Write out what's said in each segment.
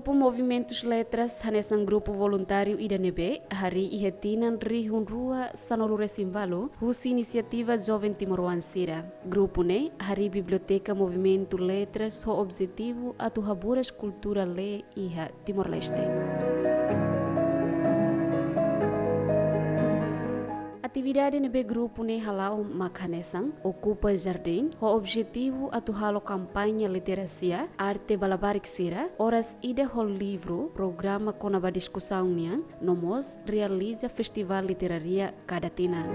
Grupo Movimentos Letras hanesan grupo voluntário IDNB hari ihetinan rihun rua sanolure simbalo husi inisiativa Jovem Timor Sira. Grupo ne hari Biblioteca Movimento Letras ho objetivo atu haburas cultura le iha Timor-Leste. Atividade nebe grupo ne halau makanesang ocupa jardim ho objetivo atu halo campanha literacia arte balabarik sira horas ida ho livro programa konaba discussão niang nomos realiza festival literaria Kadatina.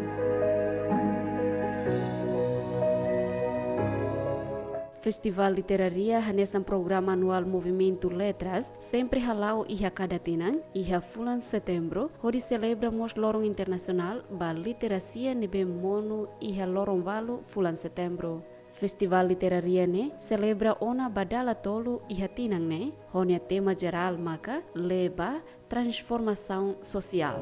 Festival Literaria hanesan programa anual Movimento Letras sempre halau iha Kadatinang iha fulan setembro hodi celebramos lorong internacional ba literacia nebe mono iha lorong valu fulan setembro. Festival Literaria ne celebra ona badala tolu iha tinang ne honia tema geral maka leba transformação social.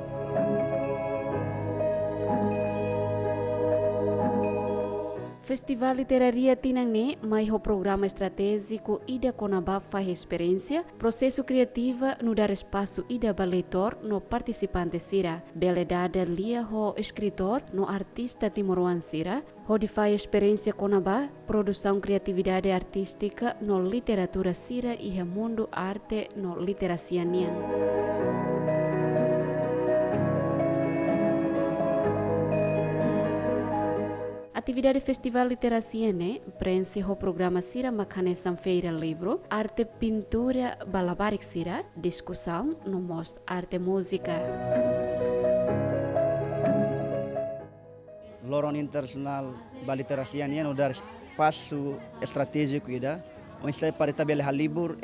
Festival Literaria Tinang ne mai ho programa estratégico ida konaba faz experiência, processo criativa no dar espaço ida ba leitor no participante sira, beledada lia ho escritor no artista timoruan sira, ho di faz experiência konaba produção criatividade artística no literatura sira iha mundo arte no literacia nian. Atividade Festival Literacia ne preenche o programa sira makanesan feira livro, arte pintura balabarik sira, discussão no mos arte música. Lorong internasional baliterasia nian udar espaço estratégico ida, onde está para tabela halibur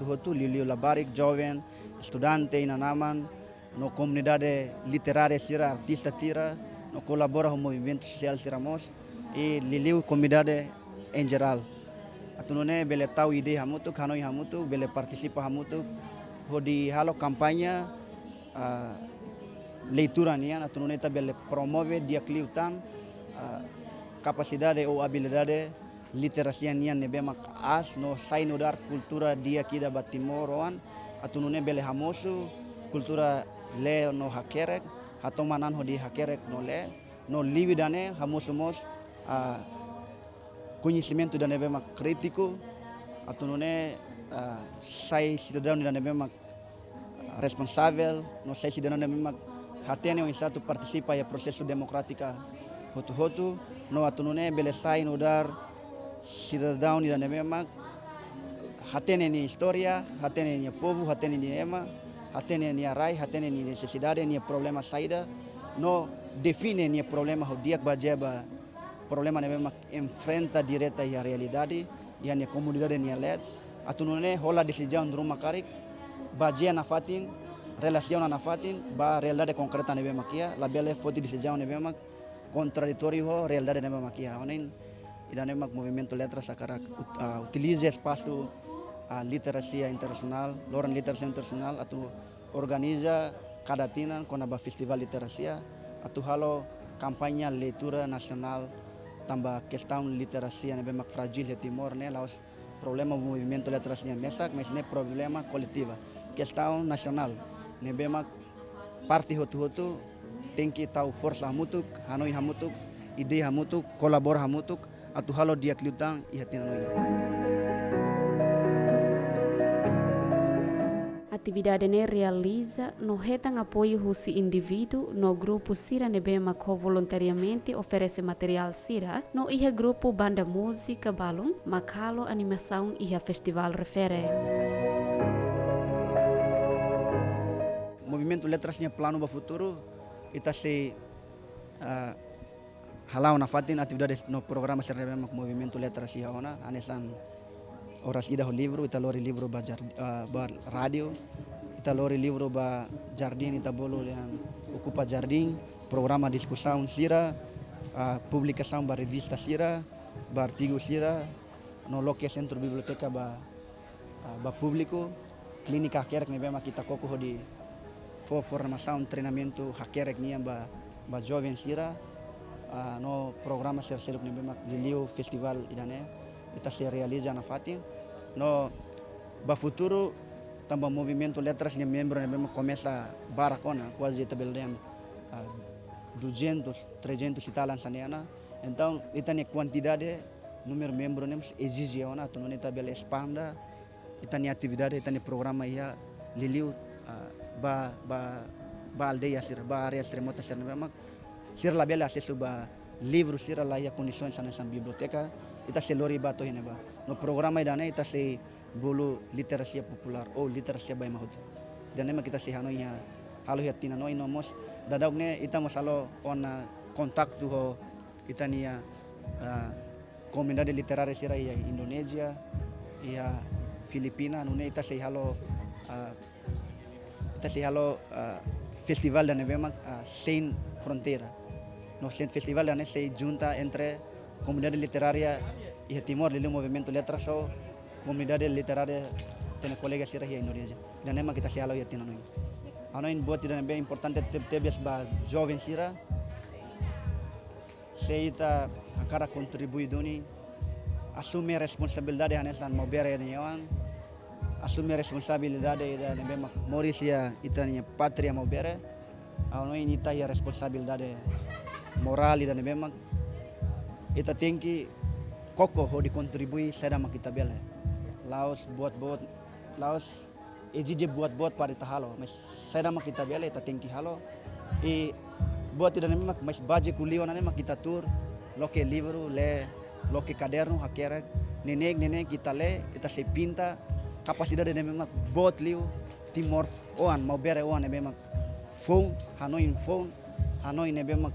hotu liliu labarik jovem estudante inanaman no comunidade literária sira artista tira no colabora com o movimento social siramos e liliu comunidade em geral. Atunone bele tahu ide hamutu kanoi hamutu bele participa hamutu hodi halo kampanye leitura nian atunone ta bele promove dia kliutan capacidade ou habilidade literacia nian nebe mak as no sai no dar cultura dia kida batimoran atunone bele hamosu cultura le no hakerek atau manan hodi hakerek no le no lividane hamusumos conhecimento da nebe mak crítico atunone sai cidadão da nebe mak responsável no sai cidadão da nebe mak hatene o instatu participa ya processo democrático hotu no atunone bele sai no dar cidadão da nebe mak hatene ni história hatene ni povo hatene ni ema hatene ni rai hatene ni necessidade ni problema saída no define ni problema o dia bajeba problema ne memang enfrenta direta a realidade e a comunidade ni led atunune hola decisão rumah karik bajia na fatin relação na fatin ba realidade concreta ne memang kia la bele foti decisão ne memang contraditório ho realidade ne memang kia onen idane mak movimento letras akarak utiliza espaço literacia internacional lorong literacia internacional atau organiza Kadatina com a festival literacia atau halo kampanye leitura nasional tambah questão literacia ne mak fragil Timor ne laos problema movimento literacia mesak mas ne problema coletiva questão nacional ne mak parte hotu tem que tahu força hamutuk hanoi hamutuk ide hamutuk kolabor hamutuk atau halo dia kliutang ihatina noi. Atividade ne realiza no retang apoio husi indivíduo no grupo sira nebema co voluntariamente oferece material sira no iha grupo banda música balum makalo animação iha festival refere. Movimento Letrasnya plano ba futuro ita se halau na fatin atividades no programa sira nebema Movimento Letras iha ona anesan horas ida ho livro ita lori livro ba radio ita lori livro ba jardim ita bolo yang ocupa jardim programa discussão sira publicação ba revista sira ba artigo sira no loke centro biblioteca ba público clínica hakerek ne bema kita koko di formação treinamento hakerek nia ba jovem sira no programa sira seluk ne bema liliu festival idane ita se realiza na fatin no ba futuro também movimento letras de membros mesmo começa baracona quase tabelian 200 300 e tal saniana então itani quantidade número de membros nem exige ona tu não tabela expanda itani atividade itani programa ia liliu ba aldeia sir ba áreas remotas sir memang sir labela acesso ba livros sir lá ia condições nessa biblioteca ita selori ba to ba no programa idana ita se bulu literasia popular ou literasia by mahut dan memang kita sihano ya halo ya tina no inomos dadagne ita masalo ona kontak tu ho itania comunidade literária sira ya Indonesia ya Filipina nune ita se halo festival dan memang sem fronteira no sem festival dan se junta entre comunidade literária e Timor Leste movimento letras so comunidade literária tem colegas sira ya Indonesia dan memang kita se halo ya tina no ano in buat tidak bem importante tebias ba jovem sira seita akara contribui doni assume responsabilidade hanesan mobere newan assume responsabilidade da memang Maurisia itania patria mobere ano in ita ya responsabilidade moral dan memang ita tinggi koko ho di contribui sada makita bele laos buat laos exige buat para ita halo mas sada makita bele ita tinggi halo e buat tidak memang mas baje kulio nane makita tur loke livro le loke caderno hakera nenek kita le ita se pinta capacidade de memang buat liu Timor oan mau bere oan memang phone hanoi ne memang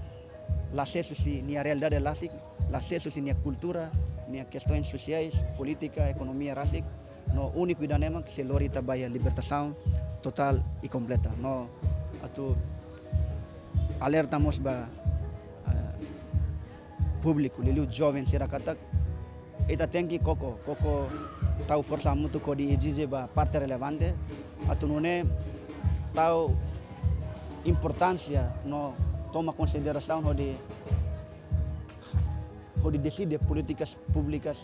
la acesso si nia realidade lasik la acesso si nia cultura nia questões sociais política economia rasik no único da memang se lorita baya libertação total e completa no atu alertamos ba público liu jovem será katak eta tenki koko tau força muito ko di exige ba parte relevante atu nune tau importância no toma consideração de decide políticas públicas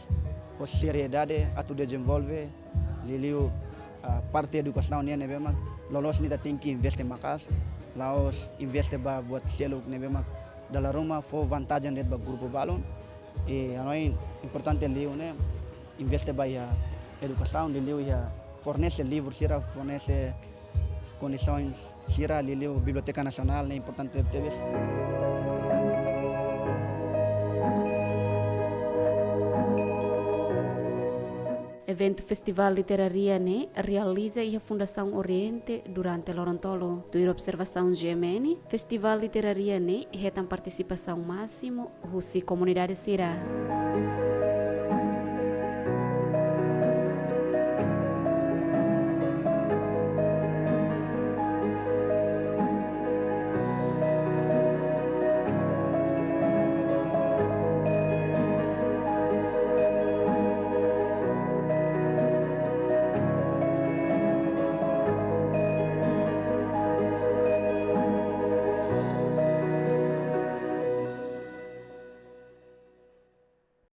com seriedade atu desenvolve liliu parte educação ne memang lolos ni tem que investir makas laos investe ba buat selo ne memang dalam rumah fo vantagem net ba grupo balon e anoi importante liu ne investe ba ya educação liu ya fornece livros sira fornece condições sira liu biblioteca nacional ne importante tebes Evento Festival Literaria ne realiza a Fundação Oriente durante l'Orontolo. Do observação GMN, Festival Literaria ne retam participação máximo russa comunidade sira.